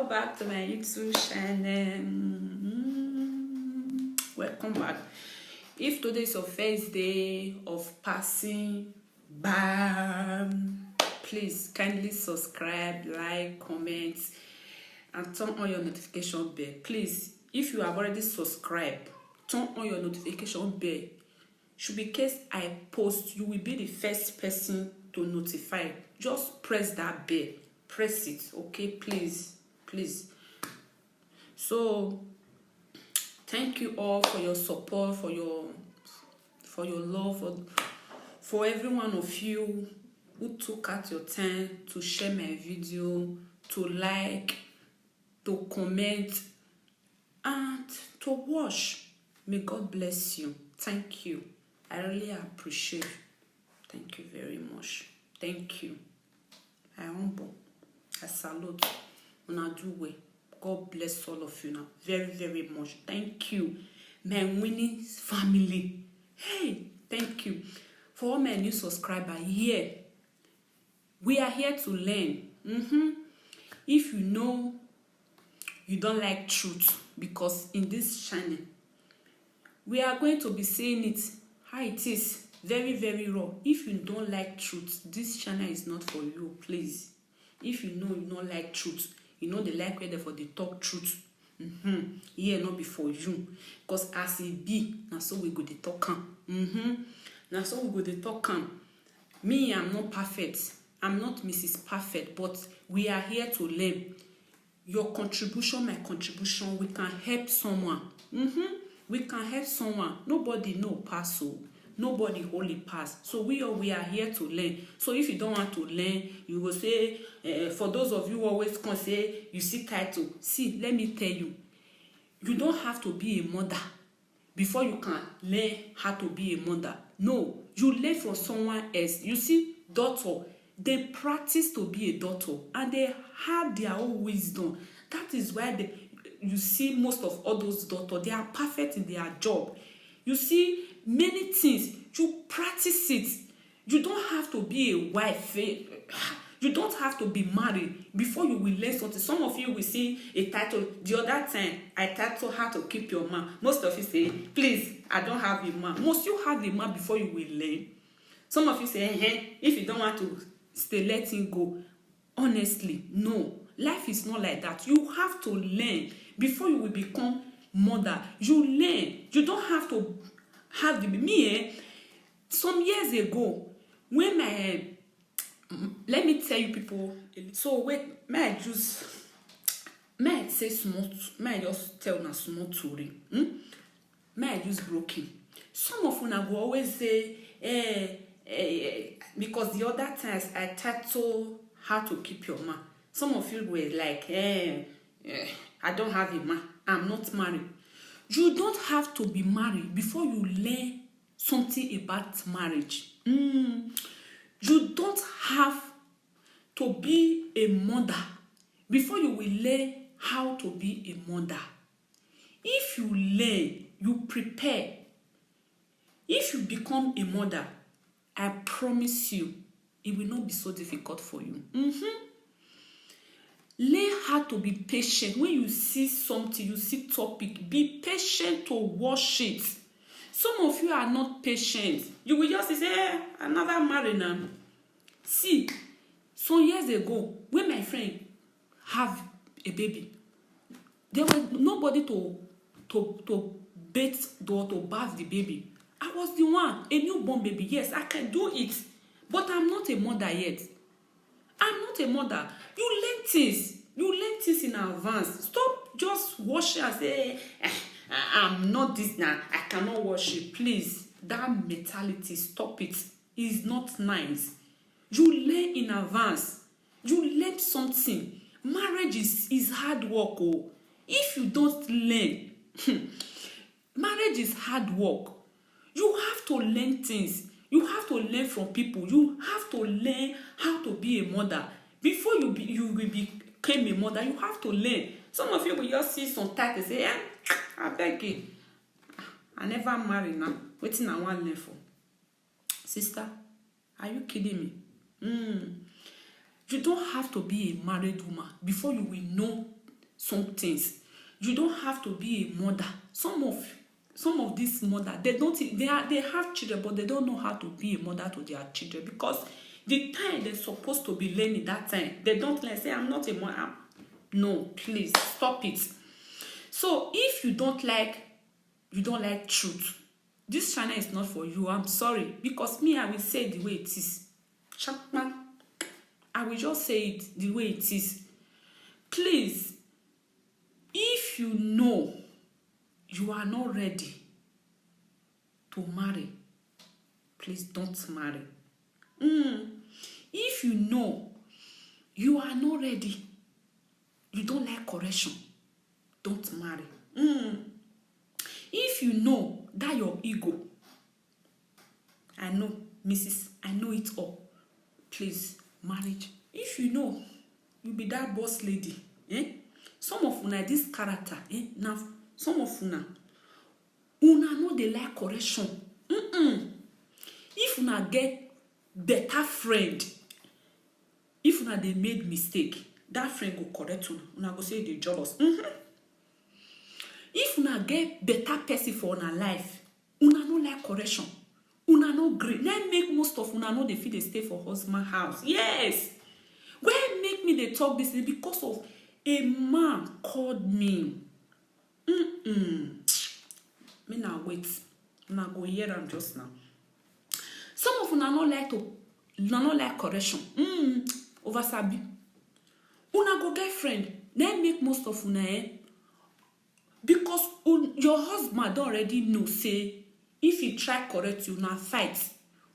Welcome back to my YouTube channel. Welcome back. If today is your first day of passing by, please kindly subscribe, like, comment, and turn on your notification bell. Please, if you have already subscribed, turn on your notification bell. Should be case I post, you will be the first person to notify. Just press that bell. Press it, okay? Please. So thank you all for your support, for your love, for every one of you who took out your time to share my video, to like, to comment, and to watch. May God bless you. Thank you. I really appreciate. Thank you very much. Thank you. I humble. I salute. Una do well. God bless all of you now. Very, very much. Thank you. My winning family. Hey, thank you. For all my new subscribers here. We are here to learn. If you know you don't like truth, because in this channel, we are going to be saying it how it is. Very, very raw. If you don't like truth, this channel is not for you, please. If you know you don't like truth, you know the like where for the talk truth. Here not be for you. Because as it be, now so we go the talk Now so we go the talk Me, I'm not perfect. I'm not Mrs. Perfect, but we are here to learn. Your contribution, my contribution, we can help someone. We can help someone. Nobody know pass so. Nobody only pass. So we are here to learn. So if you don't want to learn, you will say, for those of you who always can say, you see title. See, let me tell you, you don't have to be a mother before you can learn how to be a mother. No, you learn from someone else. You see, daughter, they practice to be a daughter and they have their own wisdom. That is why you see most of all those daughters, they are perfect in their job. You see, many things, you practice it. You don't have to be a wife. You don't have to be married before you will learn something. Some of you will see a title. The other time, I titled How to Keep Your Man. Most of you say, please, I don't have a man. Must you have a man before you will learn? Some of you say, if you don't want to stay, let him go. Honestly, no. Life is not like that. You have to learn before you will become mother. You learn. You don't have to have the me. Some years ago, when let me tell you people. So wait, may I say small? May I just tell na small story? May I use broken? Some of you will always say, because the other times I titled How to Keep Your Man. Some of you were like, I don't have a man. I'm not married. You don't have to be married before you learn something about marriage. You don't have to be a mother before you will learn how to be a mother. If you learn, you prepare. If you become a mother, I promise you, it will not be so difficult for you. Learn how to be patient. When you see something, you see topic, be patient to watch it. Some of you are not patient. You will just say, another married now. See, some years ago, when my friend have a baby, there was nobody to bathe or to bath the baby. I was the one, a newborn baby. Yes, I can do it. But I'm not a mother yet. I'm not a mother. You learn things. You learn things in advance. Stop just watching and say, I'm not this now. I cannot watch it. Please, that mentality, stop it. It's not nice. You learn in advance. You learn something. Marriage is hard work. Oh. If you don't learn, marriage is hard work. You have to learn things. You have to learn from people. You have to learn how to be a mother. Before you became a mother, you have to learn. Some of you will just see some titles and say, I beg you. I never married now. Waiting I want to learn for. Sister, are you kidding me? You don't have to be a married woman before you will know some things. You don't have to be a mother. Some of these mother, they have children, but they don't know how to be a mother to their children, because the time they're supposed to be learning, that time they don't learn. Say, I'm not a mother. No, please stop it. So if you don't like truth, this channel is not for you. I'm sorry, because me, I will say it the way it is. Chapman, I will just say it the way it is. Please, if you know you are not ready to marry, please don't marry. If you know you are not ready, you don't like correction, don't marry. If you know that your ego, I know, Mrs., I know it all, please, marriage. If you know you be that boss lady, some of una this character, now some of una know they like correction. If una get better friend, if una they made mistake, that friend go correct una go say they jealous. If una get better person for una life, una no like correction, una no great. Let make most of una know they feel they stay for husband house. Yes. Why make me they talk this? Because of a man called me. Me now wait. Una go hear am just now. Some of una no like correction. Over sabi. Una go get friend. Then make most of una because your husband don't already know, say, if he try correct you, una fight.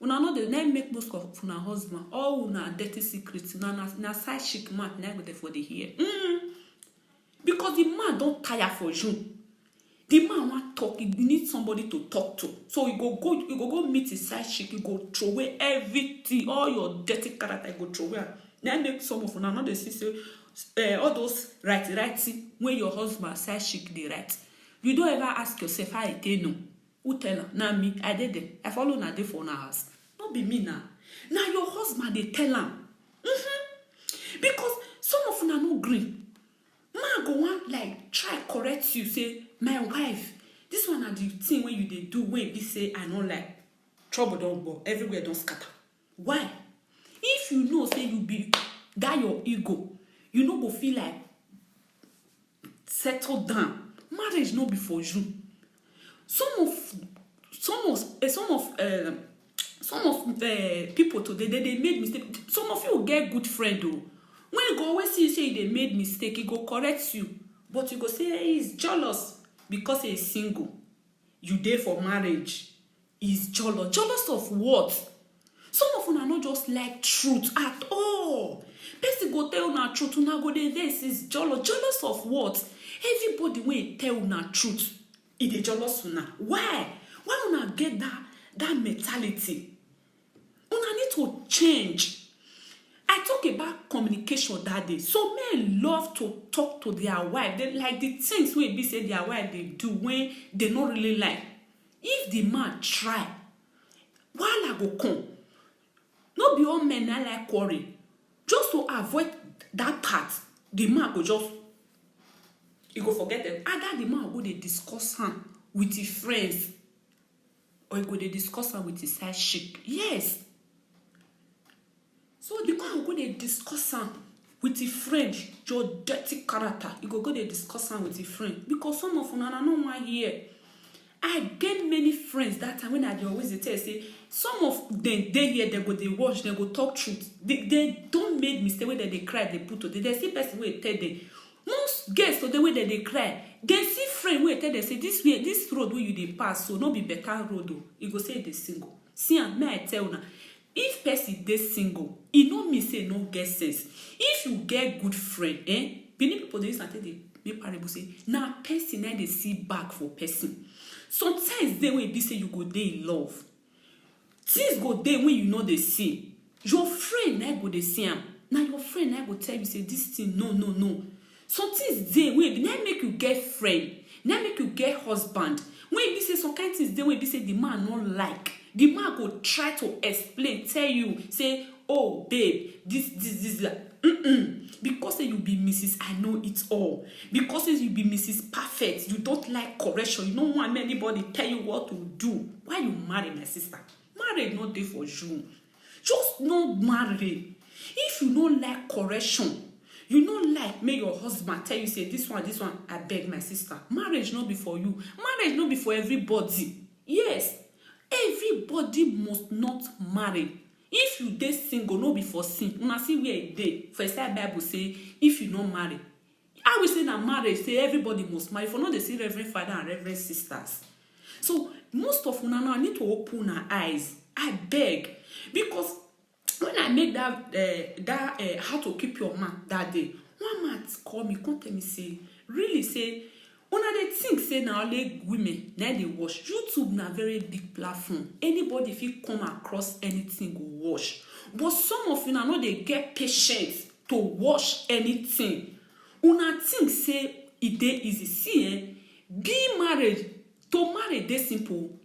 Una know the name make most of una husband. All una dirty secrets. Na side chick man, na go there for the hear. Because the man don't tire for you. The man want talk. He need somebody to talk to. So you go meet his side chick. You go throw away everything, all your dirty character. You go throw away. Then make some of una know they say. All those righty when your husband says chick they right. You don't ever ask yourself how I tell no. Who tell her? Now me, I did it. I follow na day for na house. Not be me now. Now your husband they tell him. Because some of una no green. Man go want like try correct you. Say my wife, this one are the thing when you they do when be say I don't like trouble don't go everywhere don't scatter. Why? If you know say you be that your ego. You know go feel like settle down. Marriage no be for you. Some of people today they made mistake. Some of you get good friend though. When you go always see you say they made mistake, he go correct you, but you go say hey, he's jealous because he's single. You there for marriage. He's jealous. Jealous of what? Some of you are not just like truth at all. Person go tell una truth, una go dey this is jealous. Jealous of what? Everybody when tell una truth, it dey jealous una. Why? Why una get that mentality? Una need to change. I talk about communication that day. So men love to talk to their wife. They like the things when be say their wife they do when they not really like. If the man try, while I go come, not be all men I like quarrel. Just to avoid that part, the man go just, he go forget them. Either the man go they discuss him with his friends, or he go they discuss him with his side chick. Yes. So the man go they discuss him with his friend, your dirty character. He go they discuss him with his friend. Because some of them are not one here. I get many friends that time when I always tell say some of them they here they go they watch they go talk truth. They don't make mistake when they cry they put to they see person where tell them most guests so the way that they cry they see friend where tell them say this road where you they pass so no be better road though. You go say they single. See and may I tell now if person they single it no mean say no get sense. If you get good friend many people they start they make parable say now person they see back for person. Sometimes they will be say you go there in love. Things go there when you know they see. Your friend I go they see him. Now your friend I go tell you say this thing no. Sometimes they will now make you get friend. Now make you get husband. When you be say some kind things they will be say the man not like. The man go try to explain, tell you, say, oh babe, this. because say you be Mrs. I know it all, because say you be Mrs. Perfect, you don't like correction, you don't want anybody tell you what to do. Why you marry, my sister? Marriage not there for you. Just not marry. If you don't like correction, you don't like make your husband tell you say this one, I beg, my sister. Marriage not be for you. Marriage not be for everybody. Yes, everybody must not marry. If you dey single, no be for sin. Una see where e dey. For inside Bible say, if you no marry, I will say na marriage say everybody must marry. For no dey see Reverend Father and Reverend Sisters. So most of una now need to open una eyes. I beg, because when I make that how to keep your man that day, one man call me, come tell me say, really say, una dey think say na only women na dey wash. YouTube na very big platform. Anybody fit come across anything go wash. But some of una no dey get patience to wash anything. Una think say e dey easy. See, be married. To marry dey simple.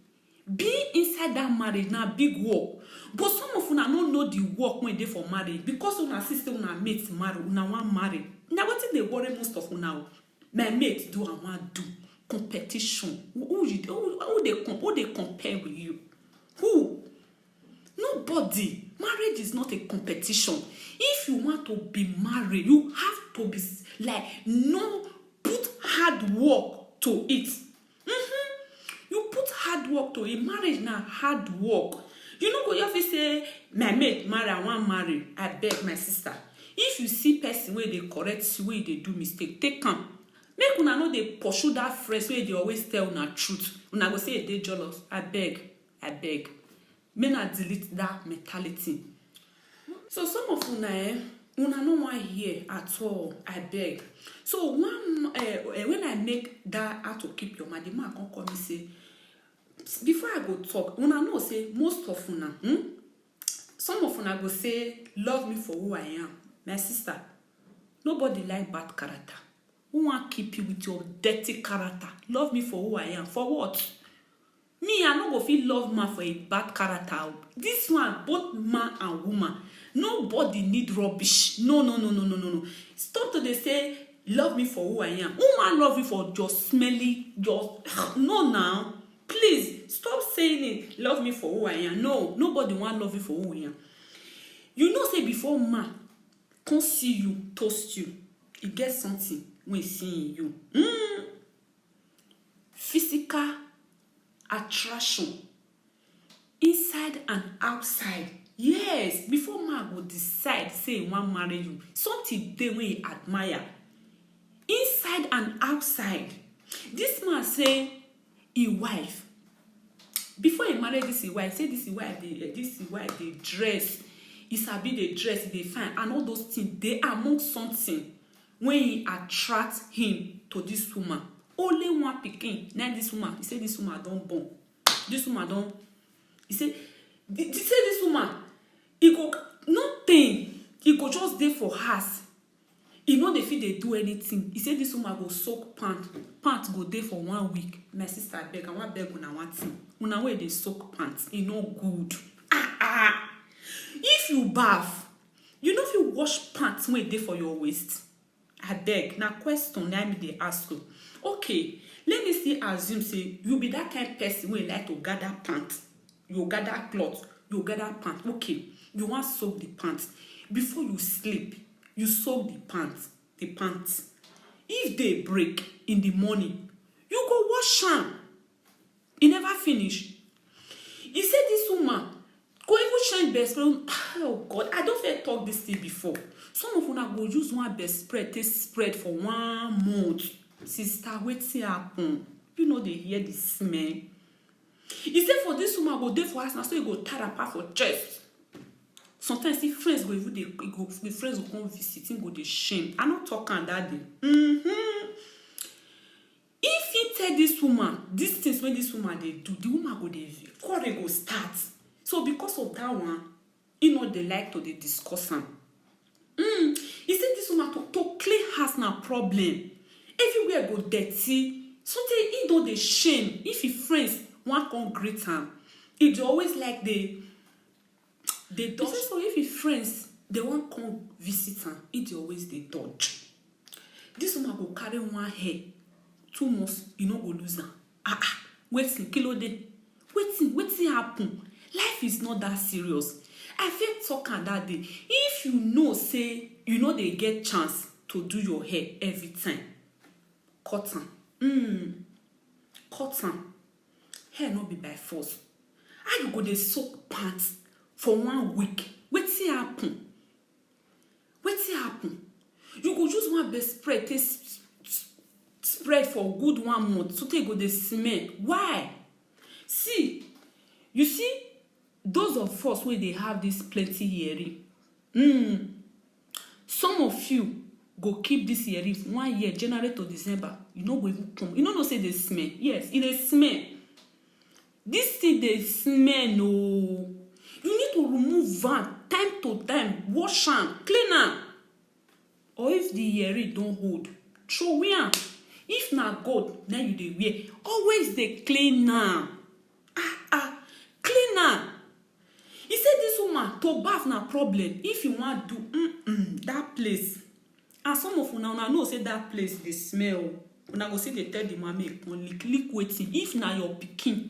Be inside that marriage na big work. But some of una no know the work when dey for marriage, because una sister una mate marry, una wan marry. Na wetin dey worry most of una. My mate do and want do competition. Who they compare with you? Who? Nobody. Marriage is not a competition. If you want to be married, you have to be like, no, put hard work to it. You put hard work to it. Marriage na hard work. You know, go your face say, my mate marry, I want marry. I beg, my sister. If you see person where they correct you, where they do mistake, take am. Make una no dey pursue that phrase where they always tell una truth. Una go say they jealous. I beg. May not delete that mentality. So some of una, una no want hear at all. I beg. So when I make that how to keep your man, the man come call me say, before I go talk, una know say most of una, some of una go say, love me for who I am. My sister, nobody like bad character. Who want keep you with your dirty character? Love me for who I am. For what? Me, I no go feel love man for a bad character. This one, both man and woman. Nobody need rubbish. No. Stop to they say, love me for who I am. Who man love you for just smelly, just no now. Please stop saying it. Love me for who I am. No, nobody want love you for who I am. You know, say before man come see you, toast you, he gets something when seeing you. Physical attraction, inside and outside. Yes, before man will decide say he want marry you, something they will admire. Inside and outside. This man say he wife. Before he marry this his wife, say this his wife they dress. He sabi they dress, they fine, and all those things. They among something when he attract him to this woman. Only one pikin. Now this woman, he said this woman don't born. This woman don't. He said this woman, he go nothing. He go just there for us. He know they feel they do anything. He said this woman go soak pants. Pants go there for 1 week. My sister beg, I want beg una one thing. Una where they soak pants, e no good. If you bath, you know if you wash pants when they for your waist. I beg. Now question now me they ask you. Okay, let me see assume say you be that kind of person who like to gather pants. You gather clothes, you gather pants. Okay, you want soak the pants. Before you sleep, you soak the pants. If they break in the morning, you go wash them. He never finish. He said this woman go even shine best friend. Oh God, I don't feel talk this thing before. Some of una go use one best spread, take spread for 1 month. Sister, wetin happen? You know they hear the smell. He said for this woman go there for us now, so you go tie apart for chest. Sometimes if friends go even the friends go come visit him, go dey shame. I not talking that day. If he tell this woman these things when this woman they do, the woman go dey quarrel go start. So because of that one, you know they like to they discuss am. He said this woman to clean house na problem. Everywhere go dirty. So he know the shame. If his friends want come greet him, he always like they dodge. So if his friends they won't come visit am, e dey always dey dodge. This woman go carry one hair 2 months, you no go lose am. Wetin kilo dey? Wetin happen? Life is not that serious. I fit talk am that day. If you know say you no dey get chance to do your hair every time, cut am. Cut am. Hair no be by force. How you go dey soak pants for 1 week? Wetin happen? You go use one bed spread take spread for good 1 month so take go dey smell. Why? See, you see those of us wey dey have this plenty earring, some of you go keep this earring 1 year, January to December, you no go even come. You no know say dey smell. Yes, e dey smell. This thing dey smell. No, you need to remove am time to time, wash am, clean am. Or if the earring don hold, throw away am. If na gold na you dey wear, always dey clean am. Clean am. He said this woman to baff na problem. If you wan do that place, and some of una know say that place dey smell, una go see dey tell the man make come lick wetin. If na your pikin,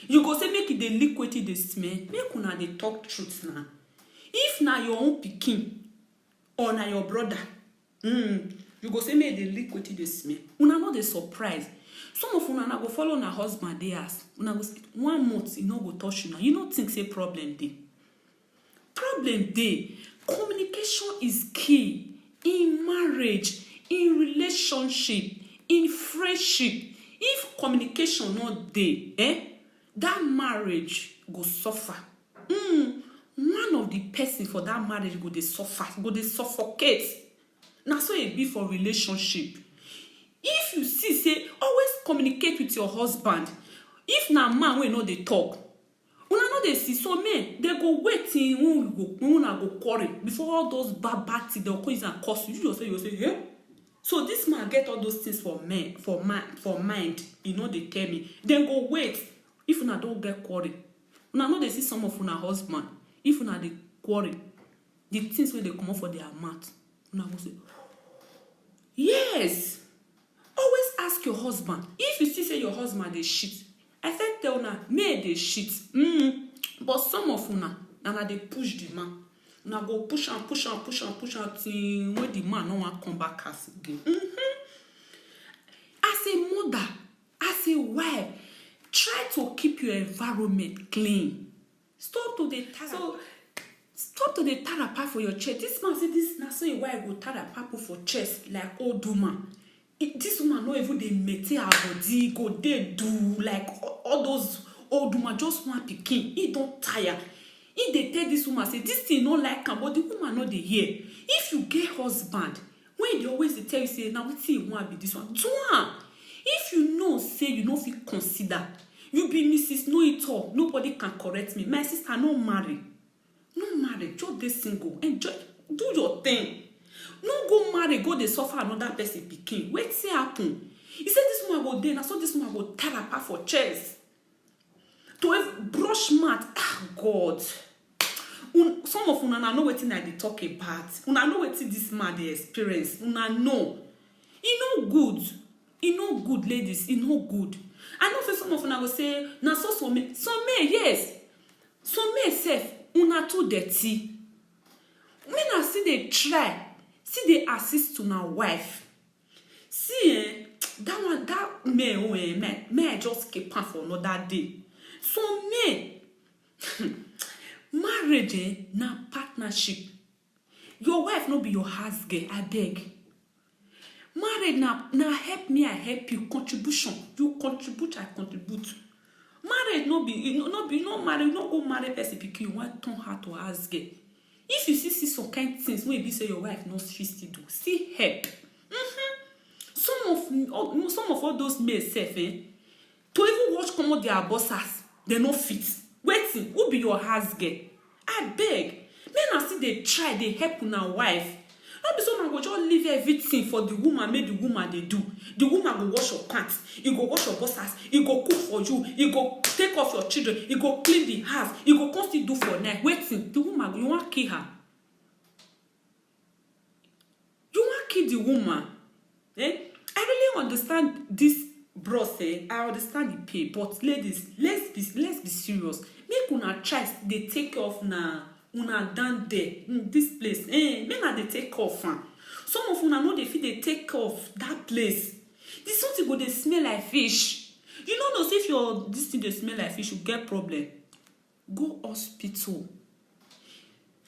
you go say make e dey lick wetin dey smell. Make una dey talk truth na. If na your own pikin or na your brother, you go say make e dey lick wetin dey smell. Una no dey surprise. Some of una go follow una husband dey house. Una go 1 month e no go touch una. You no think say problem dey? Problem dey. Communication is key in marriage, in relationship, in friendship. If communication no dey, that marriage go suffer. One of the person for that marriage go dey suffer, go dey suffocate. Na so e be for relationship. If you see say always communicate with your husband. If na man wey no dey talk, una no dey see. So men, they go wait till una go quarrel before all those bad things they'll come and curse you. You say, yeah. So this man get all those things for men, for mind. You know they tell me. Then go wait. If una don't get quarrel, una no dey see some of una husband. If una dey quarrel, the things wey they come out for their mouth, una go say, yes. Always ask your husband. If you see say your husband dey shit, I said tell una, may dey shit. But some of una, na dey push the man. Una go push am till when the man no wan come back house again. As a mother, as a wife, try to keep your environment clean. Stop to the tarapapa for your chest. This man say this na so a wife go tarapapa for chest like old woman. This woman no even dey maintain her body, go dey do like all those old woman just want pikin. He don tire. He dey tell this woman say this thing no like am, but the woman no dey hear. If you get husband, when they always dey tell you say na wetin you want be this one, do am. If you know say you no fit consider, you be Mrs. Know It All, nobody can correct me. My sister no marry, just dey single, enjoy, do your thing. No go marry, go dey suffer another person pikin. Wetin happen? He said this woman go dey, na so this woman go tear apart for chest. To brush mat, God. Some of una know wetin I dey talk about. Una know wetin this man dey experience. Una know. E no good. E no good, ladies. E no good. I know for some of una go say, na so some men, yes. Some men sef, una too dirty. Men are still dey try. See they assist to my wife. See, that may I just keep on for another day. So marriage na partnership. Your wife no be your house girl, I beg. Marriage na help me, I help you. Contribution. You contribute, I contribute. Marriage no marry, no go marry person pikin. You want turn her to house girl. If you see some kind of things, maybe say your wife no fit still do, still help. Some of all those men self, to even watch come out their bosses, they no fit. Waiting, who be your house girl? I beg. Men are still they try, they help una wife. Not be someone go just leave everything for the woman, make the woman they do. The woman go wash your pants, he go wash your bosses, he go cook for you, he go take off your children, he go clean the house, he go constantly do for night. Waiting, the woman, you want kill her? kill the woman. I really understand this bros. I understand the pay, but ladies, let's be serious. Make una try they take off na una down there in this place. Make na they take off. Some of una know they feel they take off that place. This something go they smell like fish. You know if your this thing they smell like fish, you get problem. Go hospital.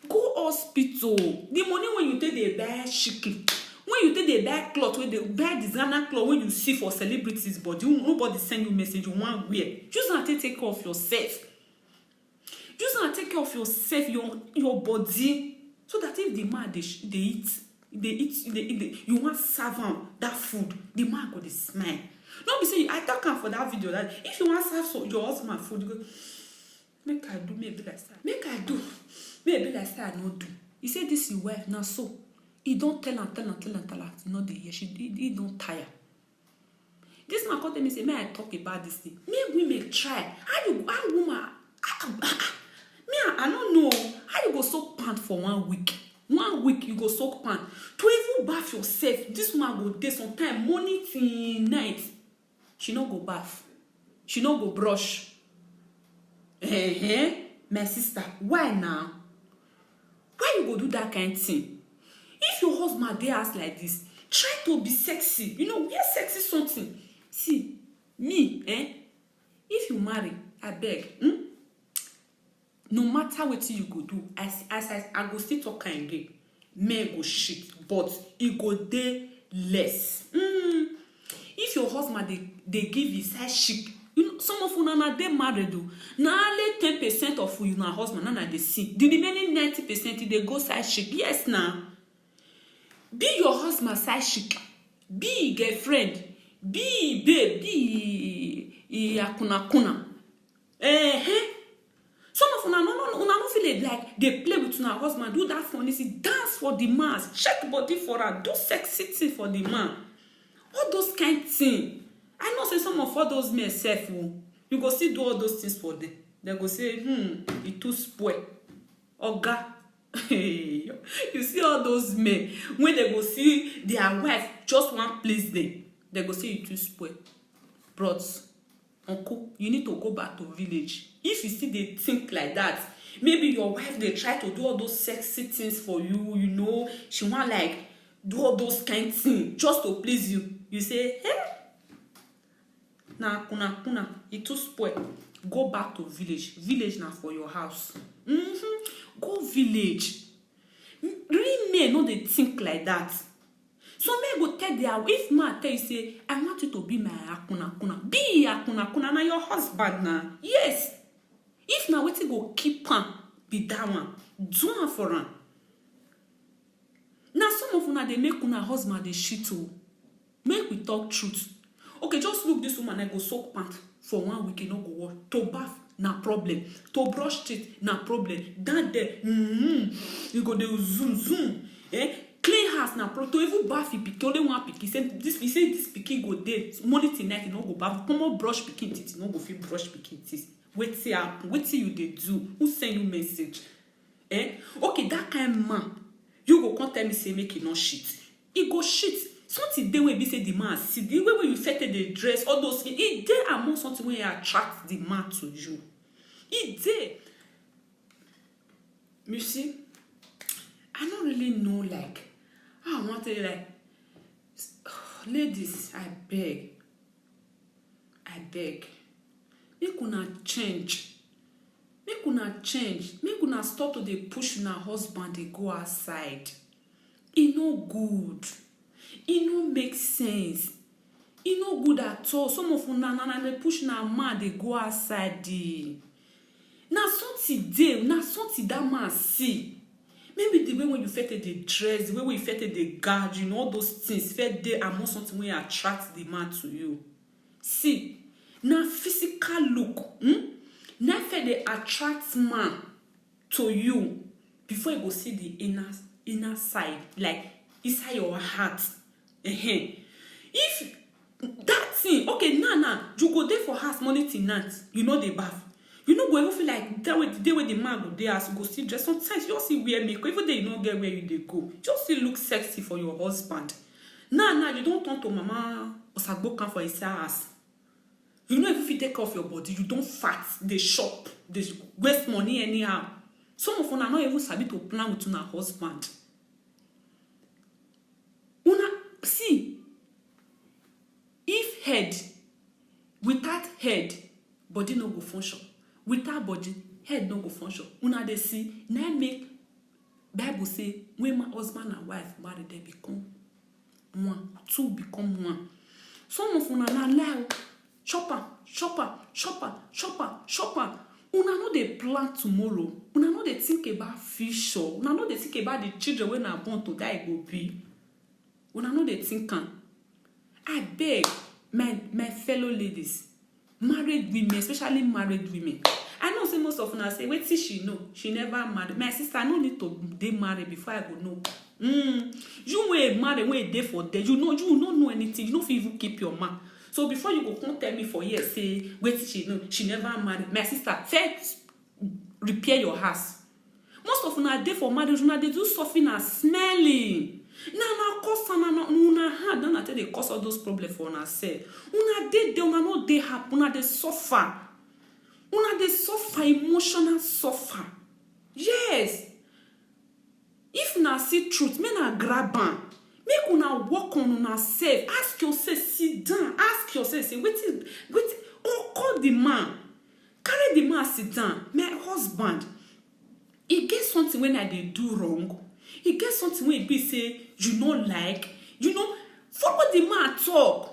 Go hospital. The money when you take they buy chicken, when you take they buy cloth, when they buy designer cloth, when you see for celebrities, but nobody send you message you want wear. Just not take care of yourself. Just not take care of yourself, your body, so that if the man they eat, you want serve am that food, the man go dey smile. No be say I talk am for that video that if you want serve your husband food, you go make I do, maybe like that. Make I do, maybe like that I no do. He say this is wife now, so he don't tell her. You know the year he don't tire. This man come tell me say, may I talk about this thing? Make women try. How woman? I don't know how you go soak pant for 1 week. 1 week you go soak pant to even bath yourself. This man go dey sometime morning till night. She no go bath. She no go brush. My sister, why now? Why you go do that kind of thing? If your husband dey ask like this, try to be sexy. Wear sexy something. See, me, if you marry, I beg, no matter what you go do, as I go still talk again, men go shit, but it go dey less. If your husband they give his size chic, some of you na they married do. Na only 10% of you na husband na they see. The remaining 90% they go size chic. Yes now. Be your husband size chic. Be girlfriend. Be babe. Be akuna. Some of una no feel like they play with una husband. Do that for see, dance for the man, check body for her, do sexy thing for the man. All those kind of things. I know say some of all those men self, you go see do all those things for them. They go say, it too spoil. Oga. You see all those men when they go see their wife just one place them, they go say it too spoil. Bros, uncle, you need to go back to village. If you see they think like that, maybe your wife they try to do all those sexy things for you, she want like do all those kind of things just to please you. You say, na kuna, it too spoil. Go back to village. Village now for your house. Go village. Real men no they think like that. Some men go tell their if man tell you say, I want you to be my akuna. Be akuna na your husband now. Yes. If na wetin go keep am be that one, do am for am. Now some of una they make una husband they shit o. Make we talk truth. Okay, just look this woman. I go soak pant for 1 week. No go work. To bath na problem. To brush teeth na problem. That there, you go dey zoom. Clean house na problem. To even bath the pikin, only one pikin. He say this pikin go dey morning till night. You no go bath. Come on, brush pikin teeth. You no go fit brush pikin teeth. Wetin you dey do? Who send you message? Okay, that kind of man, you go come tell me say make he no shit. He go shit. Something dey wey be say the man see the way you fit the dress, all those things. It dey among something wey attract the man to you. It dey. You see, I don't really know like how I want to like ladies. I beg. Make una change. Make una stop to dey push una husband dey go outside. E no good. E no make sense. E no good at all. Some of una dey push na man dey go outside. Na something dey. Na something that man see. Maybe the way when you fit the dress, the way you fit the guard, all those things fit dey among something wey attract the man to you. See, na physical look. Na fit dey attract man to you before you go see the inner side, like inside your heart. If that thing, okay, now you go there for house morning till night, you know the bath. You no go even feel like that way the day when the man go there as you go still dress. Sometimes you just see wear makeup, even though you don't get where you dey go. Just still look sexy for your husband. Now you don't turn to mama Osagbokan for his ass. You know if you take off your body, you don't fat, they shop, they waste money anyhow. Some of una not even sabi to plan with una husband. Una see, if head, without head, body no go function. Without body, head no go function. Una dey see, now make Bible say when my husband and wife marry, they become one, two become one. Some of una na lie, chopper. Una no dey plan tomorrow. Una no dey think about future. Una no dey think about the children when are born to die go be. Una no dey think am. I beg my fellow ladies, married women, especially married women. I know say most of una say, wait till she know. She never married. My sister, I no need to dey married before I go know. You wey marry, wey dey for there, you no know anything. You no fit even keep your mouth. So before you go come tell me for years, say, wait till she know. She never married. My sister, first repair your house. Most of una dey for marriage, una dey do something and smelling. Now cause una hard, don't tell they cause all those problems for una self. Una dey there, una no dey happy, una dey suffer. Una dey suffer, emotional suffer. Yes. If una see truth, make una grab am. Make una work on una self. Ask yourself, sit down. Ask yourself, say, wait, or call the man. Carry the man, sit down. My husband, he get something when I dey do wrong. He get something when he be say, you no like. You know, follow the man talk.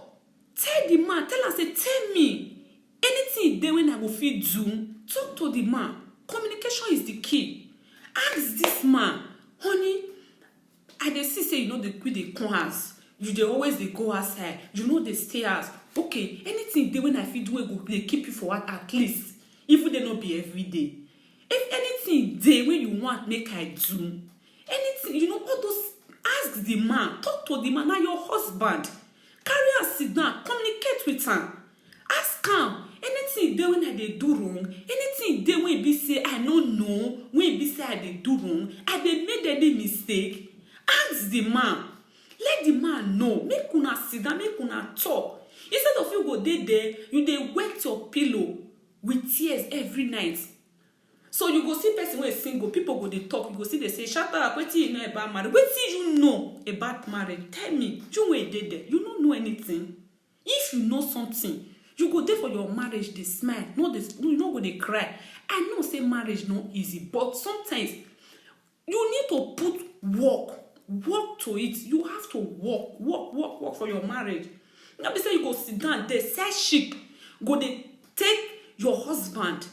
Tell the man, tell am say, tell me. Anything there when I go fit do, talk to the man. Communication is the key. Ask this man, honey, I dey see say you know dey quick dey come house. You dey always dey go outside. You know dey stay house. Okay, anything dey when I fit do wey go dey keep you for what at least, even dey no be every day. If anything dey when you want make I do, anything, you know, all those, ask the man, talk to the man, na your husband. Carry am sit down, communicate with am. Ask am, anything dey when I dey do wrong, anything dey when e be say I no know, when e be say I dey do wrong, I dey make any mistake. Ask the man. Let the man know. Make una sit down, make una talk. Instead of you go dey there, you dey wet your pillow with tears every night. So you go see person wey is single, people go dey talk, you go see they say, shut up, wetin you know about marriage? Wetin you know about marriage? Tell me, you wey dey there, you no know anything. If you know something, you go there for your marriage, dey smile, you no go dey cry. I know say marriage no easy, but sometimes you need to put work to it. You have to work for your marriage. Now be say you go sit down there, say chic, go dey take your husband.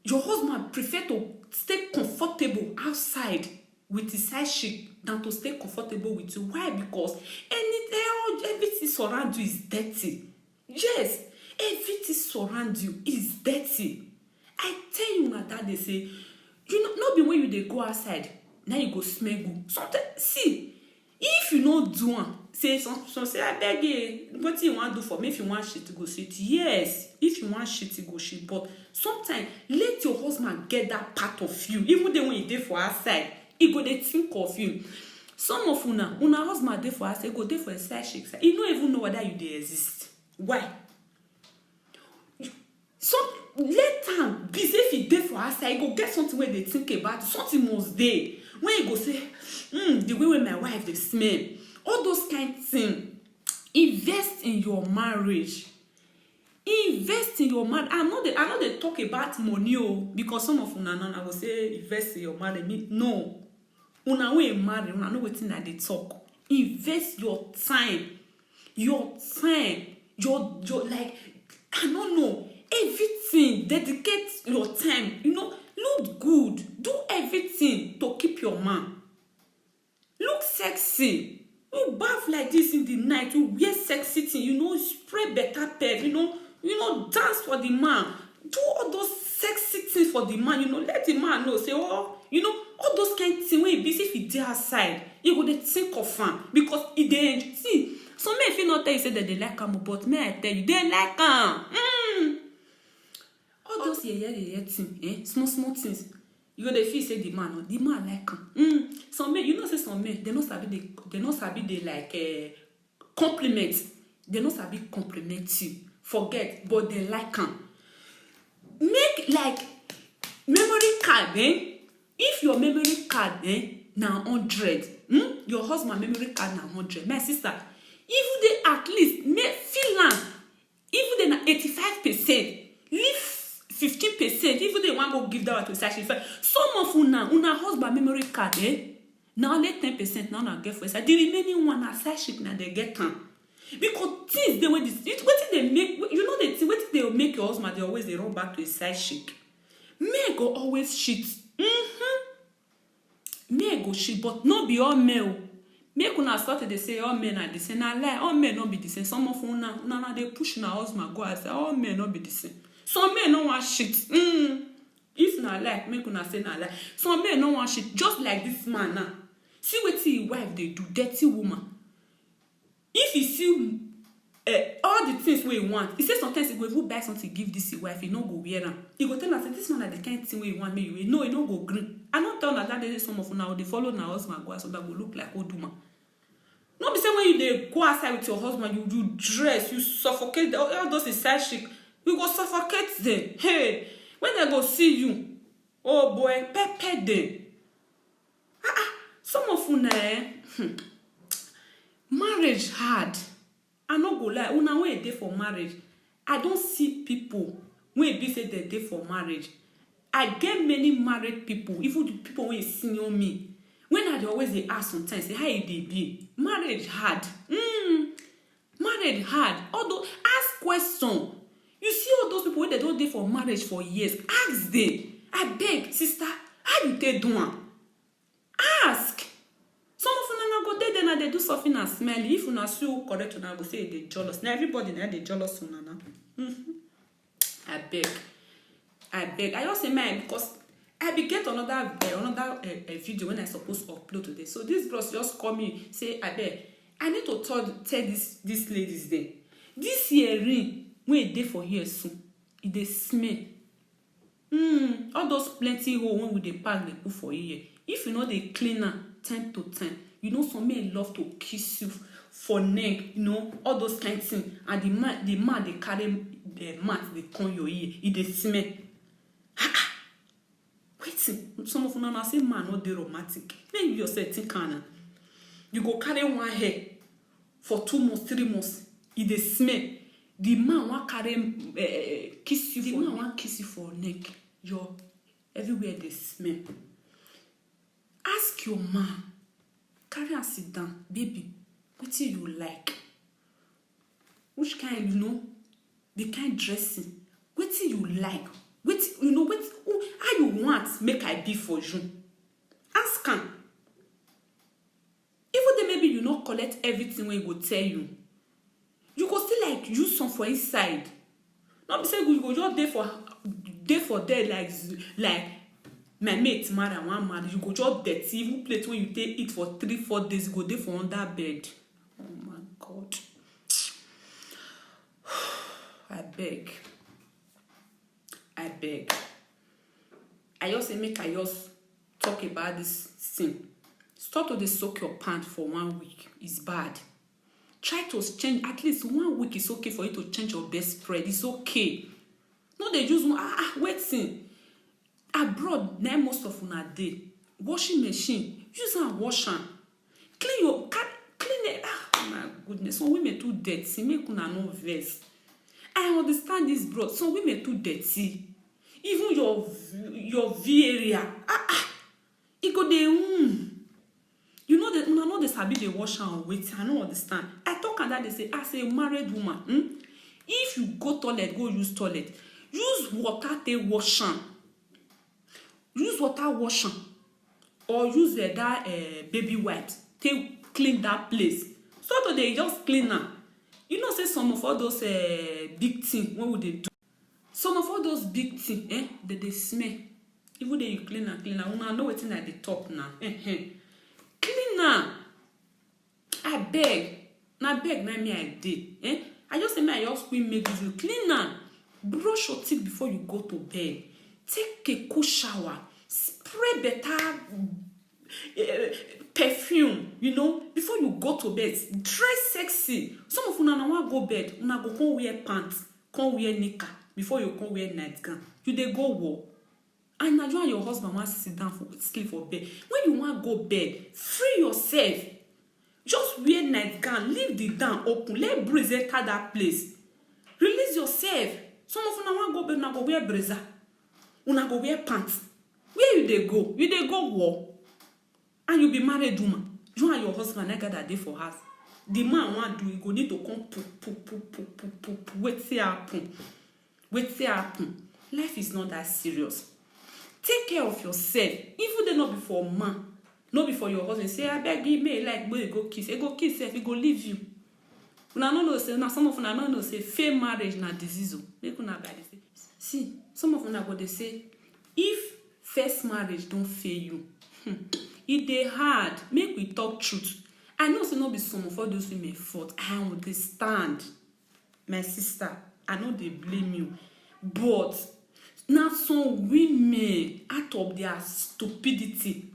Your husband prefer to stay comfortable outside with his side chic than to stay comfortable with you. Why? Because everything surround you is dirty. Yes, everything surround you is dirty. I tell you na that they say, you know, not be when you dey go outside, now you go smell good. Sometimes, see, if you no do am, say some say I beg you, what you want to do for me? If you want shit, go shit. Yes, if you want shit, go shit. But sometimes let your husband get that part of you. Even then when you dey for outside, he go dey think of you. Some of una husband dey for outside, go dey for a side chick. He no even know whether you dey exist. Why? So let am be say if he dey for outside, he go get something where they think about. Something must dey. When you go say, the way when my wife dey smell, all those kind of things. Invest in your marriage. Invest in your marriage. I know they talk about money, because some of una now go say invest in your marriage. No, una wey marry, una know wetin I dey talk. Invest your time, your like, I don't know, everything. Dedicate your time. You know, look good. Do everything to keep your man. Look sexy. You bath like this in the night. You wear sexy thing. You know, spray better pep. You know, dance for the man. Do all those sexy things for the man. You know, let the man know. Say, oh, you know, all those kind of things. When he be, if he dey outside, you go dey think of him because he dey. See, some men fit not tell you say that they like him, but me I tell you, they like him. All those thing, small things. You go dey feel say the man like some men, you know say some men they no sabi dey like compliment. They no sabi compliment you. Forget, but they like am. Make like memory card, if your memory card na 100, your husband memory card na 100. My sister, if they at least make feel am, if they na 85%, leave 15%, if they want go give that to side. Some of una husband memory card na only 10% now na get for side. The remaining one na side chick na they get am. Because things they wey this wetin they make, you know the thing wetin they make your husband they always they run back to his side chick. Men go always cheat. Men go cheat, but no be all men. Make una start to say all men are the same. Na lie, all men no be the same. Some of una they push na husband go and say all men no be the same. Some men no want shit. If na lie, make una say na lie. Some men no want shit. Just like this man now. See wetin his wife they do, dirty woman. If he see all the things we want, he say sometimes he go even buy something give this his wife, he no go wear am. He go tell her say this man na the kind thing we want me you wear. No, he no go green. I don't tell that day some of una they follow na husband go so that go look like old woman. No be say when you dey go outside with your husband, you dress, you suffocate all those side chick. You go suffocate them. Hey, when they go see you, oh boy, pepper them. Some of una marriage hard. I no go lie. Una when dey for marriage, I don't see people when be say they dey for marriage. I get many married people, even the people when senior me. When I always they ask sometimes, say how it dey be. Marriage hard. Marriage hard. Although ask question. You see all those people when they don't dey for marriage for years. Ask them. I beg, sister, how you take do am? Ask. Some of una go there, then they do something and smelly. If una so correct, una go say they jealous. Now everybody now they jealous una now. I beg. I just say mine because I be get another video when I supposed to upload today. So this bros just call me say I beg. I need to tell this ladies there. This earring when they for here soon, it they smell. All those plenty hole when we they pack they put for here. If you know they cleaner 10 to 10, you know some men love to kiss you for neck, you know all those kind of things. And the man they carry the mat they come your ear, it they smell. Waiting, some of them say man not they romantic. Maybe you're think can you go carry one hair for 2 months, 3 months, it they smell. The man want carry kiss you. The man want kiss you for neck. Your everywhere they smell. Ask your man, carry and sit down, baby. What do you like? Which kind, you know, the kind dressing. What do you like? What you know? What how you want? Make I be for you. Ask him. Even though maybe you not collect everything when he go tell you, you go still like use some for inside. Not be say you go just day for there like my mate man and one man. You go just dirty even plate when you take it for 3-4 days. You go there for under bed. Oh my God. I beg. I just say make I just talk about this thing. Stop to dey soak your pants for 1 week. It's bad. Try to change at least 1 week. Is okay for you to change your bed spread. It's okay. No, they use waiting. Abroad, now most of una dey washing machine. Use and wash am. Clean it. Oh my goodness. Some women too dirty. Make una no vex. I understand this, bro. Some women too dirty. Even your V area. It go dey You know that una know they sabi dey wash am wait. I don't understand. I talk and that they say as a married woman, if you go toilet, go use toilet. Use water take wash am. Use water wash am. Or use that baby wipes take clean that place. So they just clean am. You know say some of all those big things what would they do? Some of all those big things they smell. Even though you clean am. Una know wetin at the top now. Clean am. I beg. Na me I did. I just say me I just make you clean am. Brush your teeth before you go to bed. Take a cool shower. Spray better perfume, before you go to bed. Dress sexy. Some of una want go bed, una go come wear pants, come wear knicker before you come wear nightgown. You dey go war. And now you and your husband want to sit down for sleep for bed. When you want go bed, free yourself. Just wear nightgown, leave the down open, let breeze enter that place. Release yourself. Some of una want go bed, una go wear brazier, una go wear pants. Where you dey go? You dey go war. And you be married woman. You and your husband got that day for house. The man want do, he go need to come poop. Wait till happen. Life is not that serious. Take care of yourself. Even they not before man, not before your husband. Say, I beg you, may like boy go kiss. He go kiss if he go leave you. Una no know say now some of una no know say fair marriage na disease. Make una bad say. See, some of una go they say, if first marriage don't fail you, it dey hard. Make we talk truth. I know say no be some of all those women fault. I understand, my sister. I know they blame you, but now some women out of their stupidity,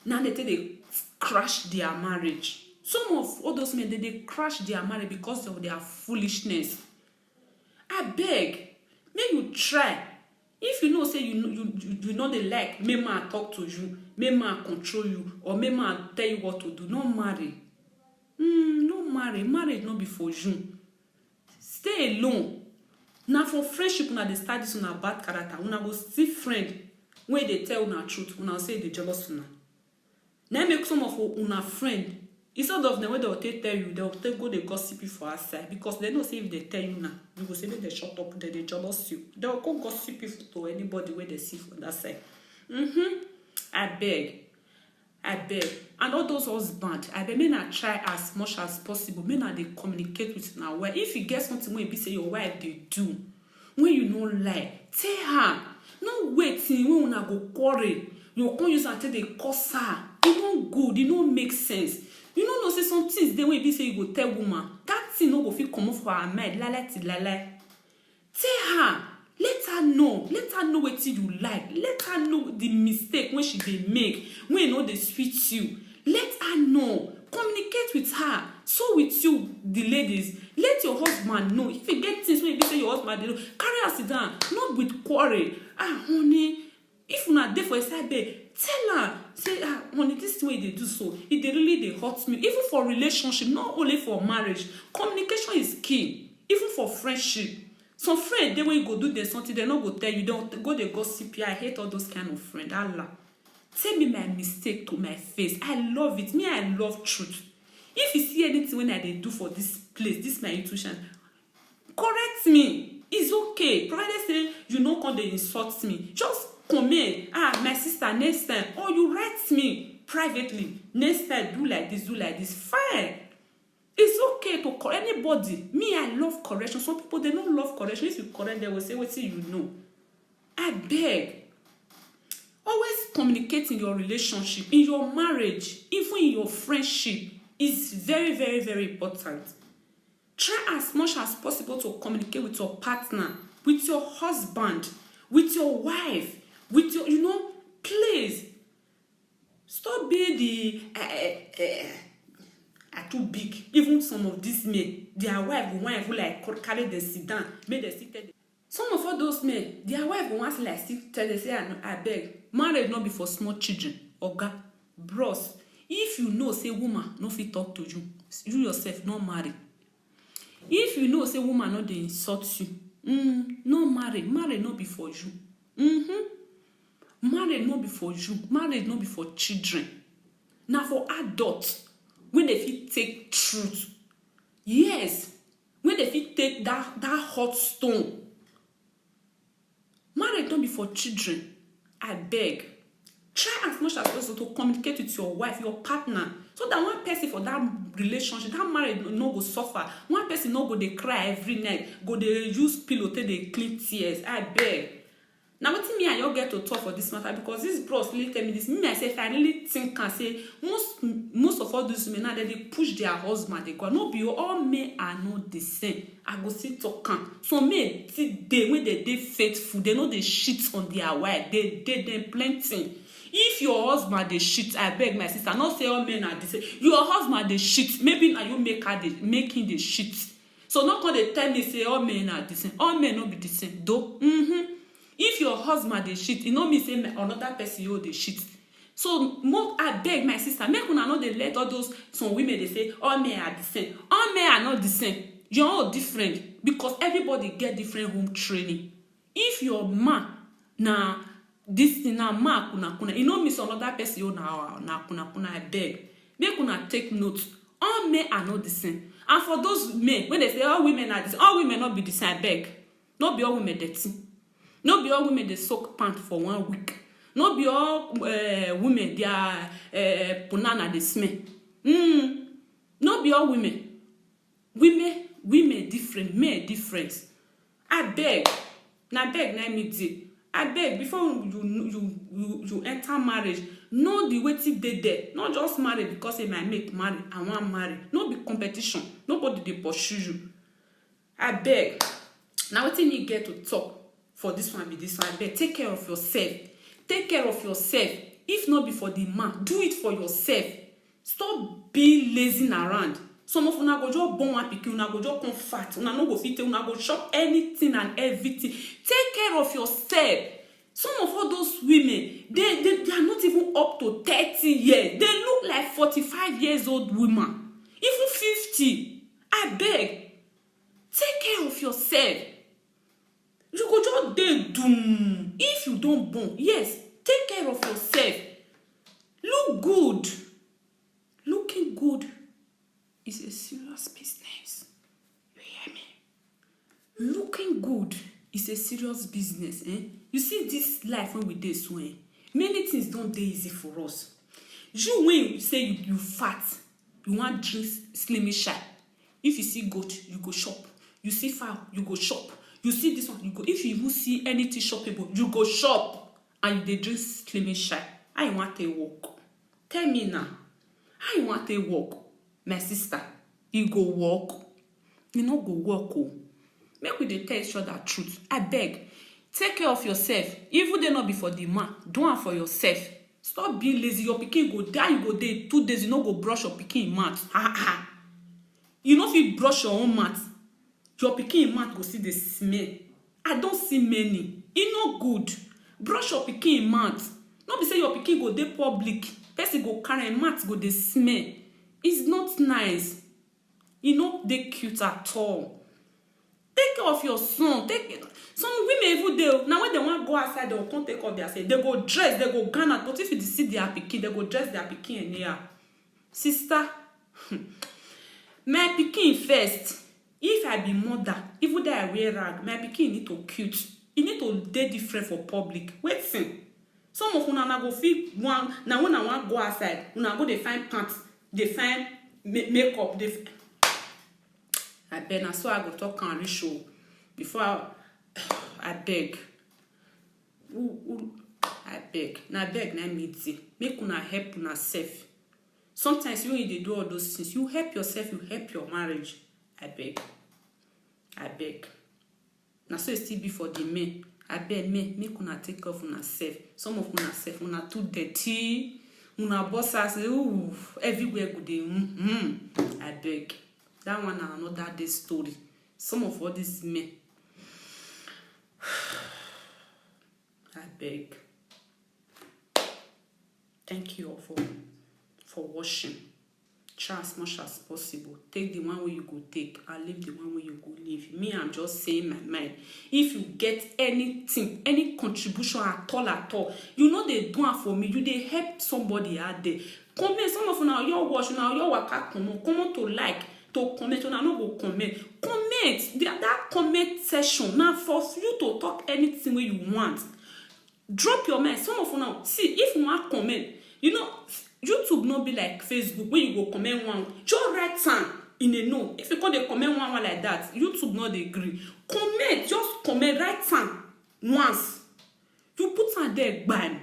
now they crash their marriage. Some of all those men they crash their marriage because of their foolishness. I beg, may you try. If you know say you know they like, may man talk to you, may man control you, or may man tell you what to do. No marry. No marry. Marriage not be for you. Stay alone. Now for friendship, una dey start this una bad character. Una go see friend when they tell una truth. Una say they jealous una. Now make some of una friend, instead of the way they'll tell you, they'll go they gossip you for outside, because they know say if they tell you now, you go say they shut up, they jealous you. They'll go gossip you to anybody where they see from that side. I beg. And all those husbands, I beg, may not try as much as possible. May not they communicate with now. Where if you get something when you say your wife they do, when you know lie, tell her. No waiting when una go quarrel. You can't use until they curse her. It don't good. It don't make sense. You know say some things they when you say you go tell woman that thing no go fit come off for her mind. Lie. Tell her. Let her know what you like. Let her know the mistake when she dey make, when you know they sweet you. Let her know. Communicate with her. So with you, the ladies, let your husband know. If you get things when you say your husband, they know, carry her sit down. Not with quarrel. Honey, if you not there for a side babe, tell her. Say, honey, this way they do so. It they really they hurt me. Even for relationship, not only for marriage. Communication is key. Even for friendship. Some friends, they when you go do this something, they not go tell you, don't go they gossip you. I hate all those kind of friends. Allah. Tell me my mistake to my face. I love it. Me, I love truth. If you see anything when I they do for this place, this my intuition, correct me. It's okay. Provided say you know when they insult me. Just comment. My sister, next time. Or you write me privately. Next time, do like this. Fine. It's okay to correct anybody. Me, I love correction. Some people, they don't love correction. If you correct, they will say, what you know. I beg. Always communicate in your relationship, in your marriage, even in your friendship. Is very, very, very important. Try as much as possible to communicate with your partner, with your husband, with your wife, with your, please. Stop being the... are too big. Even some of these men, their wife will like carry the sit down, make them sit. Some of all those men, their wife will want to like sit tell they say, I beg. Marriage not be for small children. Oga, bros. If you know say woman no fit talk to you, you yourself not marry. If you know say woman no dey insult you, no marry. Marriage not be for you. Marriage not be for you. Marriage not be for children. Now for adults. When they fit take truth, yes, when they fit take that hot stone. Marriage don't be for children. I beg. Try as much as possible to communicate with your wife, your partner, so that one person for that relationship, that marriage no go suffer. One person no go they cry every night, go they use pillow till they clean tears. I beg. Now what me and you get to talk for this matter, because this bros really tell me this. Me myself, I really think and say most of all these women now they push their husband, they go. No be all men are not the same. I go see talk am. Some men they when they faithful, they know they shit on their wife. They plenty. If your husband they shit, I beg my sister, not say all men are the same. Your husband they shit, maybe now you make him the shit. So not gonna tell me say all men are the same. All men not be the same, though. If your husband dey shit, no mean say another person you dey shit. So more I beg my sister, make una no dey let all those some women dey say all men are the same. All men are not the same. You're all different because everybody get different home training. If your man na this thing na man kuna, you know mean some other person you na kuna, I beg. Make una take note. All men are not the same. And for those men, when they say all women are the same, all women not be the same, I beg. Not be all women dirty. No be all women they soak pant for 1 week. No be all women they are punana they smell. No be all women. Women different, men different. I beg. Na beg na me dey. I beg before you enter marriage, know the wetin dey there. Not just marry because say my mate marry, I want marry. No be competition. Nobody dey pursue you. I beg. Now wetin you get to talk for this one be this one. I beg, take care of yourself. Take care of yourself. If not be for the man, do it for yourself. Stop being lazy around. Some of una go just born one pikin, una go just come fat, una no go fit, una go chop anything and everything. Take care of yourself. Some of all those women, they are not even up to 30 years. They look like 45 years old women. Even 50. I beg. Take care of yourself. You go just dey doom. If you don't born, yes, take care of yourself. Look good. Looking good is a serious business. You hear me? Looking good is a serious business. You see this life when we dey so, many things don't dey easy for us. You when you say you fat, you want drink Slimmy Shy. If you see goat, you go shop. You see fowl, you go shop. You see this one, you go. If you even see anything shoppable, you go shop and you dey drink Slimmy Shy. How you want to walk? Tell me now. How you want to walk? My sister, you go walk. You no go walk. Oh. Make we dey tell each other truth. I beg. Take care of yourself. Even they not be for the man. Do it for yourself. Stop being lazy. Your pikin go die. You go dey 2 days. You no go brush your pikin mouth. You no fit brush your own mouth. Your pikin mouth go see the smell. I don't see many. E no good. Brush your pikin mouth. No be say your pikin go dey public. Person go carry mouth go dey smell. It's not nice. E no dey cute at all. Take care of your son. Some women even dey. Now when they want go outside, they will come take off their self. They go dress. They go garner. But if you see their pikin, they go dress their pikin anyhow. Sister, my pikin first. If I be mother, even though I wear rag, my pikin need to cute. E need to dey different for public. Waiting. Some of una go fit one. Now when I want go outside, una go dey find pants, dey find makeup. I beg. Na so I go talk and reach you before I beg. I beg. Na beg na me dey. Make una help una self. Sometimes when you dey do all those things, you help yourself. You help your marriage. I beg. Now so it still be for the men. I beg men, make una take care of una self. Some of una self, una too dirty. Una boss us, everywhere go dey. I beg. That one na another day story. Some of all these men. I beg. Thank you all for watching. Try as much as possible. Take the one way you go take and leave the one way you go leave. Me, I'm just saying my mind. If you get anything, any contribution at all, you know they do it for me. You they help somebody out there. Comment. Some of now your watch now your waka comment to like to comment. Una no go comment. Comment. That comment session now for you to talk anything where you want. Drop your mind. Some of now see if you want comment, you know. YouTube no be like Facebook where you go comment one. Just write time in a no. If you call the comment one like that, YouTube not agree. Comment, just comment, write time once. You put am there, bam.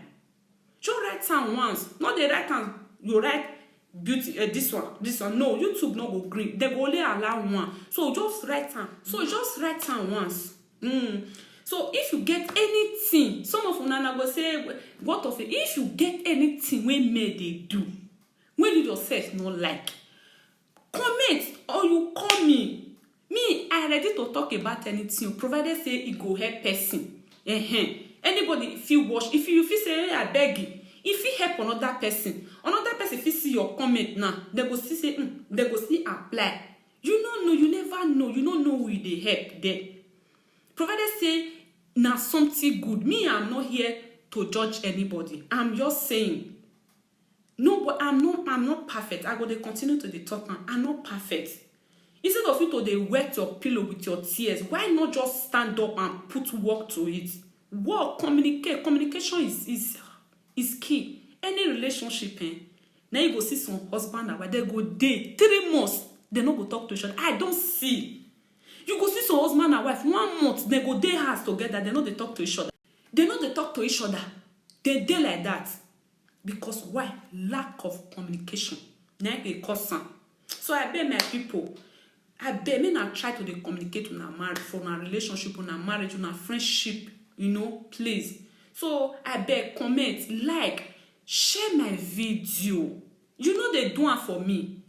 Just write am once. Not dey write am, you write beauty, this one. No, YouTube no go gree. They go only allow one. So just write am. So just write am once. So if you get anything, some of una go say, what of it? If you get anything wey may dey do, when you yourself no like, comment or you call me. Me, I ready to talk about anything, provided say it go help person. Anybody feel watch, if you feel say, hey, I beg you, if you help another person fit see your comment now, they go see say, they go see apply. You don't know, you never know, you don't know who they help there. Provided say, now something good. Me, I'm not here to judge anybody. I'm just saying, no, but I'm not perfect. I go to continue to the talk, and I'm not perfect. Instead of you to dey wet your pillow with your tears, why not just stand up and put work to it? Work, communicate. Communication is key. Any relationship, now you go see some husband and wife, they go date 3 months, they no go talk to each other. I don't see. You go see some husband and wife 1 month, they go day house together, they know they talk to each other. They know they talk to each other. They day like that. Because why? Lack of communication. Now they cause some. So I beg my people, I beg me not try to communicate with our marriage, for our relationship, with our marriage, with our friendship, please. So I beg, comment, like, share my video. They do it for me.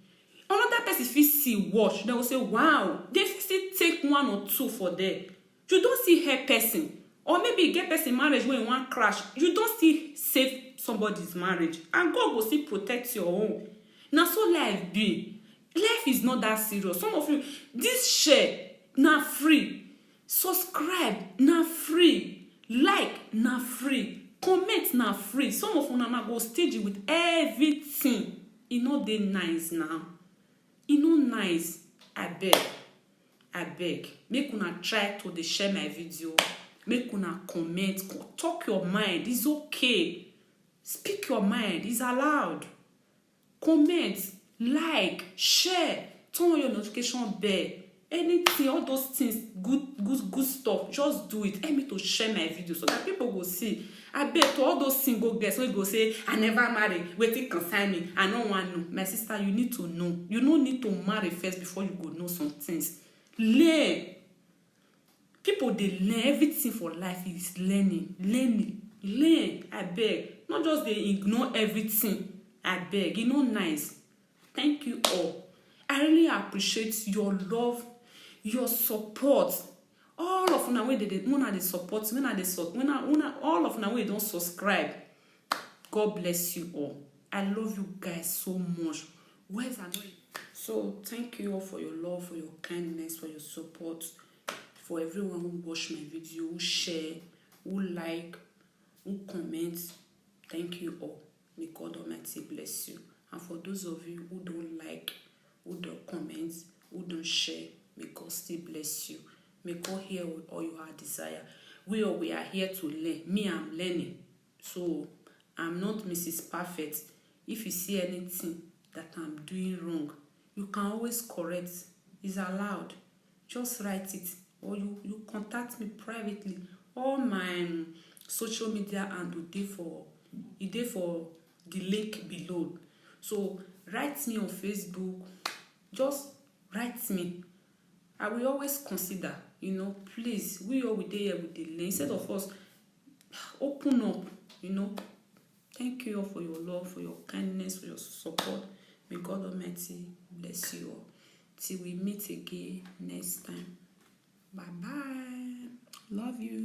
Another person if you see watch, they will say, wow, they still take 1 or 2 for there. You don't see her person. Or maybe you get person marriage when you want crash. You don't see save somebody's marriage. And God will still protect your own. Now so life be. Life is not that serious. Some of you, this share, not free. Subscribe, not free. Like, not free. Comment, not free. Some of you now go stage it with everything. It not dey nice now. It not nice. I beg. Make una try to dey share my video. Make una comment. Talk your mind. It's okay. Speak your mind. It's allowed. Comment. Like, share, turn on your notification bell, anything, all those things, good stuff, just do it. Help me to share my video so that people will see. I bet to all those single girls who go say, I never marry, waiting concern me, I don't want to know. My sister, you need to know. You don't need to marry first before you go know some things. Learn. People, they learn. Everything for life is learning. Learn. I beg. Not just they ignore everything. I beg. Nice. Thank you all. I really appreciate your love, your support. All of una wey dey support, all of una wey don't subscribe. God bless you all. I love you guys so much. Where's annoying? So thank you all for your love, for your kindness, for your support, for everyone who watch my video, who share, who like, who comment. Thank you all. May God Almighty bless you. And for those of you who don't like, who don't comment, who don't share, may God still bless you. May God hear all your heart desire. We are here to learn. Me, I'm learning. So, I'm not Mrs. Perfect. If you see anything that I'm doing wrong, you can always correct. It's allowed. Just write it. Or you contact me privately. All my social media and for the link below. So write me on Facebook. Just write me. I will always consider, please, we all day here with the link. Instead of us, open up, Thank you all for your love, for your kindness, for your support. May God Almighty bless you all. Till we meet again next time. Bye-bye. Love you.